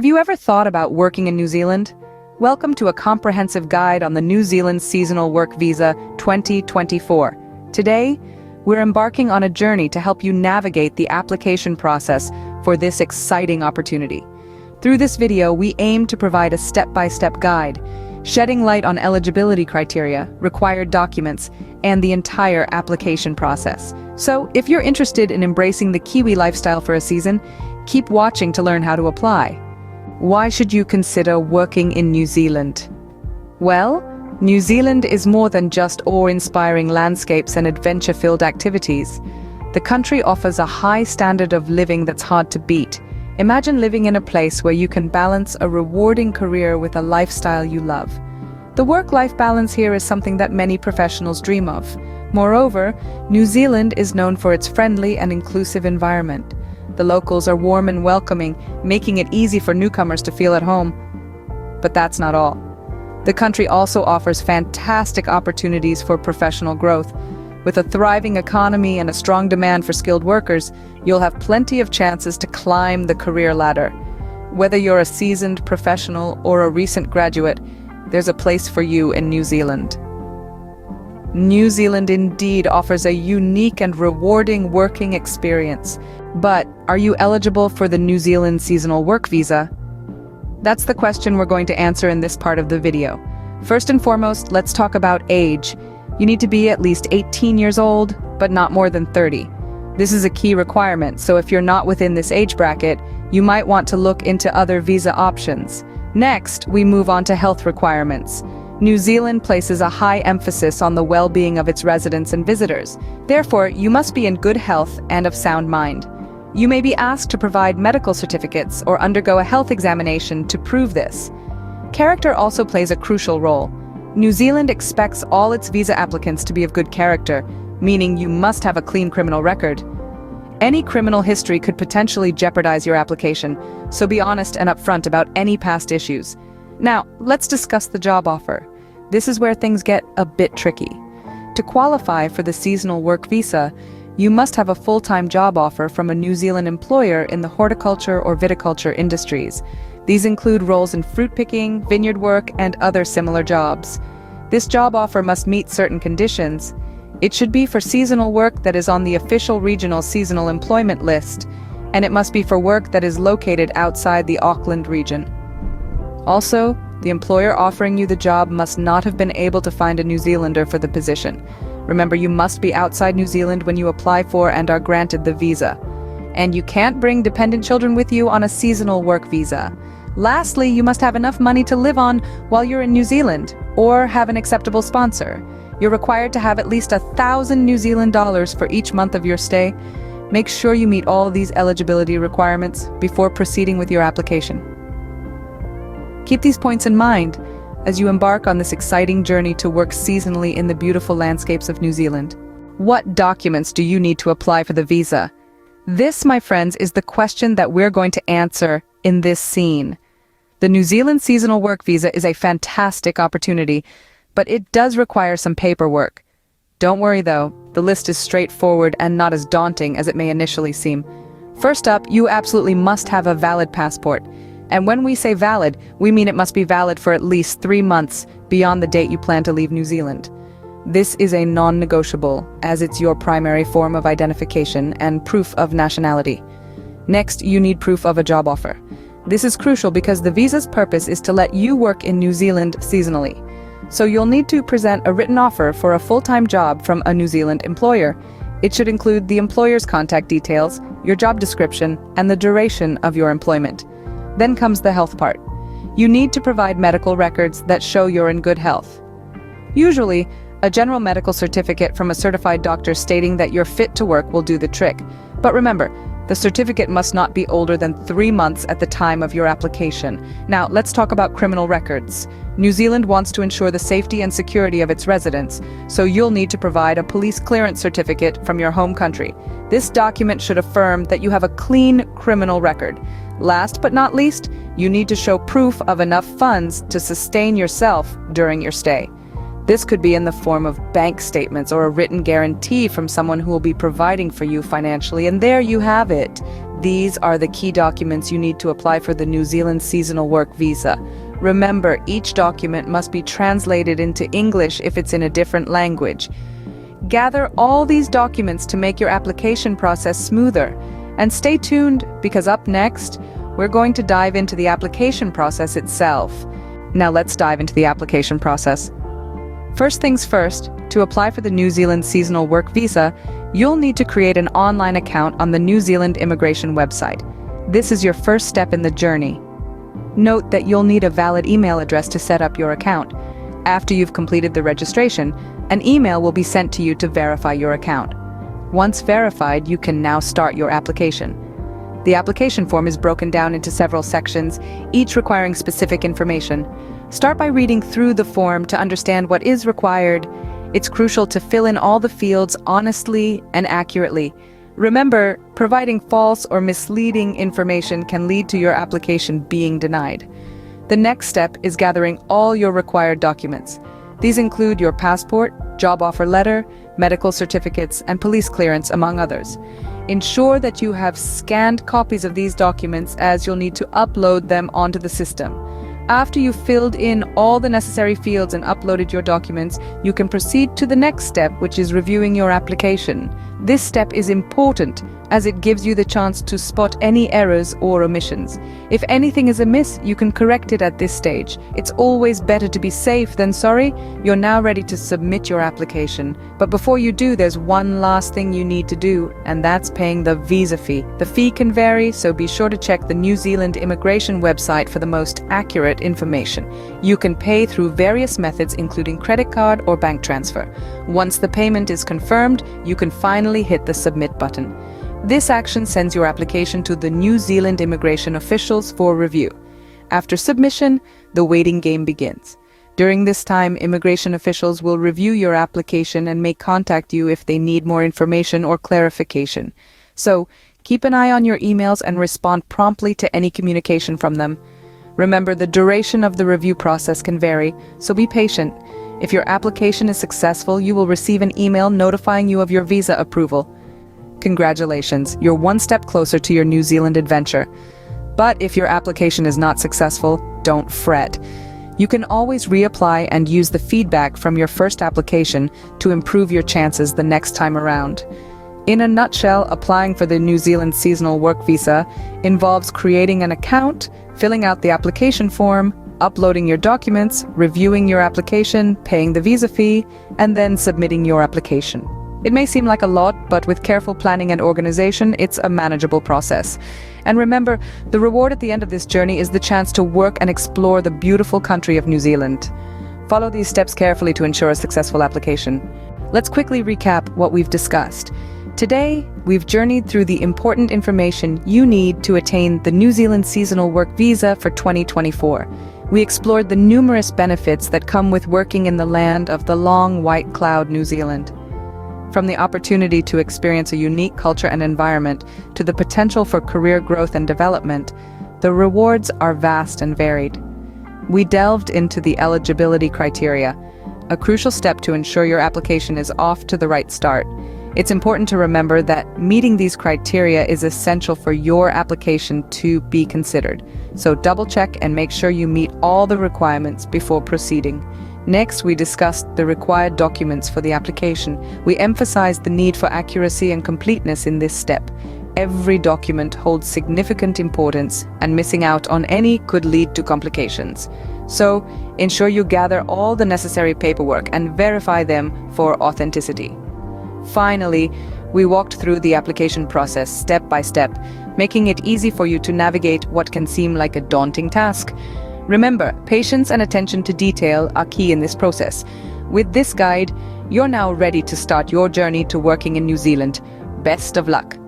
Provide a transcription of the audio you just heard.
you ever thought about working in New Zealand? Welcome to a comprehensive guide on the New Zealand Seasonal Work Visa 2024. Today, we're embarking on a journey to help you navigate the application process for this exciting opportunity. Through this video, we aim to provide a step-by-step guide, shedding light on eligibility criteria, required documents, and the entire application process. So, if you're interested in embracing the Kiwi lifestyle for a season, keep watching to learn how to apply. Why should you consider working in New Zealand? Well, New Zealand is more than just awe-inspiring landscapes and adventure-filled activities. The country offers a high standard of living that's hard to beat. Imagine living in a place where you can balance a rewarding career with a lifestyle you love. The work-life balance here is something that many professionals dream of. Moreover, New Zealand is known for its friendly and inclusive environment. The locals are warm and welcoming, making it easy for newcomers to feel at home. But that's not all. The country also offers fantastic opportunities for professional growth. With a thriving economy and a strong demand for skilled workers, you'll have plenty of chances to climb the career ladder. Whether you're a seasoned professional or a recent graduate, there's a place for you in New Zealand. New Zealand indeed offers a unique and rewarding working experience. But are you eligible for the New Zealand Seasonal Work Visa? That's the question we're going to answer in this part of the video. First and foremost, let's talk about age. You need to be at least 18 years old, but not more than 30. This is a key requirement, so if you're not within this age bracket, you might want to look into other visa options. Next, we move on to health requirements. New Zealand places a high emphasis on the well-being of its residents and visitors. Therefore, you must be in good health and of sound mind. You may be asked to provide medical certificates or undergo a health examination to prove this. Character also plays a crucial role. New Zealand expects all its visa applicants to be of good character, meaning you must have a clean criminal record. Any criminal history could potentially jeopardize your application, so be honest and upfront about any past issues. Now, let's discuss the job offer. This is where things get a bit tricky. To qualify for the seasonal work visa, you must have a full-time job offer from a New Zealand employer in the horticulture or viticulture industries. These include roles in fruit picking, vineyard work, and other similar jobs. This job offer must meet certain conditions. It should be for seasonal work that is on the official regional seasonal employment list, and it must be for work that is located outside the Auckland region. Also, the employer offering you the job must not have been able to find a New Zealander for the position. Remember, you must be outside New Zealand when you apply for and are granted the visa. And you can't bring dependent children with you on a seasonal work visa. Lastly, you must have enough money to live on while you're in New Zealand, or have an acceptable sponsor. You're required to have at least 1,000 New Zealand dollars for each month of your stay. Make sure you meet all of these eligibility requirements before proceeding with your application. Keep these points in mind as you embark on this exciting journey to work seasonally in the beautiful landscapes of New Zealand. What documents do you need to apply for the visa? This, my friends, is the question that we're going to answer in this scene. The New Zealand Seasonal Work Visa is a fantastic opportunity, but it does require some paperwork. Don't worry though, the list is straightforward and not as daunting as it may initially seem. First up, you absolutely must have a valid passport. And when we say valid, we mean it must be valid for at least 3 months beyond the date you plan to leave New Zealand. This is a non-negotiable, as it's your primary form of identification and proof of nationality. Next, you need proof of a job offer. This is crucial because the visa's purpose is to let you work in New Zealand seasonally. So you'll need to present a written offer for a full-time job from a New Zealand employer. It should include the employer's contact details, your job description, and the duration of your employment. Then comes the health part. You need to provide medical records that show you're in good health. Usually, a general medical certificate from a certified doctor stating that you're fit to work will do the trick. But remember, the certificate must not be older than 3 months at the time of your application. Now, let's talk about criminal records. New Zealand wants to ensure the safety and security of its residents, so you'll need to provide a police clearance certificate from your home country. This document should affirm that you have a clean criminal record. Last but not least, you need to show proof of enough funds to sustain yourself during your stay. This could be in the form of bank statements or a written guarantee from someone who will be providing for you financially, and there you have it. These are the key documents you need to apply for the New Zealand seasonal work visa. Remember, each document must be translated into English if it's in a different language. Gather all these documents to make your application process smoother. And stay tuned, because up next, we're going to dive into the application process itself. Now let's dive into the application process. First things first, to apply for the New Zealand seasonal work visa, you'll need to create an online account on the New Zealand immigration website. This is your first step in the journey. Note that you'll need a valid email address to set up your account. After you've completed the registration, an email will be sent to you to verify your account. Once verified, you can now start your application. The application form is broken down into several sections, each requiring specific information. Start by reading through the form to understand what is required. It's crucial to fill in all the fields honestly and accurately. Remember, providing false or misleading information can lead to your application being denied. The next step is gathering all your required documents. These include your passport, job offer letter, medical certificates, and police clearance, among others. Ensure that you have scanned copies of these documents, as you'll need to upload them onto the system. After you've filled in all the necessary fields and uploaded your documents, you can proceed to the next step, which is reviewing your application. This step is important, as it gives you the chance to spot any errors or omissions. If anything is amiss, you can correct it at this stage. It's always better to be safe than sorry. You're now ready to submit your application. But before you do, there's one last thing you need to do, and that's paying the visa fee. The fee can vary, so be sure to check the New Zealand immigration website for the most accurate information. You can pay through various methods, including credit card or bank transfer. Once the payment is confirmed, you can finally hit the submit button. This action sends your application to the New Zealand immigration officials for review. After submission, the waiting game begins. During this time, immigration officials will review your application and may contact you if they need more information or clarification. So, keep an eye on your emails and respond promptly to any communication from them. Remember, the duration of the review process can vary, so be patient. If your application is successful, you will receive an email notifying you of your visa approval. Congratulations, you're one step closer to your New Zealand adventure. But if your application is not successful, don't fret. You can always reapply and use the feedback from your first application to improve your chances the next time around. In a nutshell, applying for the New Zealand seasonal work visa involves creating an account, filling out the application form, uploading your documents, reviewing your application, paying the visa fee, and then submitting your application. It may seem like a lot, but with careful planning and organization, it's a manageable process. And remember, the reward at the end of this journey is the chance to work and explore the beautiful country of New Zealand. Follow these steps carefully to ensure a successful application. Let's quickly recap what we've discussed. Today, we've journeyed through the important information you need to attain the New Zealand seasonal work visa for 2024. We explored the numerous benefits that come with working in the land of the long white cloud, New Zealand. From the opportunity to experience a unique culture and environment to the potential for career growth and development, the rewards are vast and varied. We delved into the eligibility criteria, a crucial step to ensure your application is off to the right start. It's important to remember that meeting these criteria is essential for your application to be considered. So double-check and make sure you meet all the requirements before proceeding. Next, we discussed the required documents for the application. We emphasized the need for accuracy and completeness in this step. Every document holds significant importance, and missing out on any could lead to complications. So, ensure you gather all the necessary paperwork and verify them for authenticity. Finally, we walked through the application process step by step, making it easy for you to navigate what can seem like a daunting task. Remember, patience and attention to detail are key in this process. With this guide, you're now ready to start your journey to working in New Zealand. Best of luck!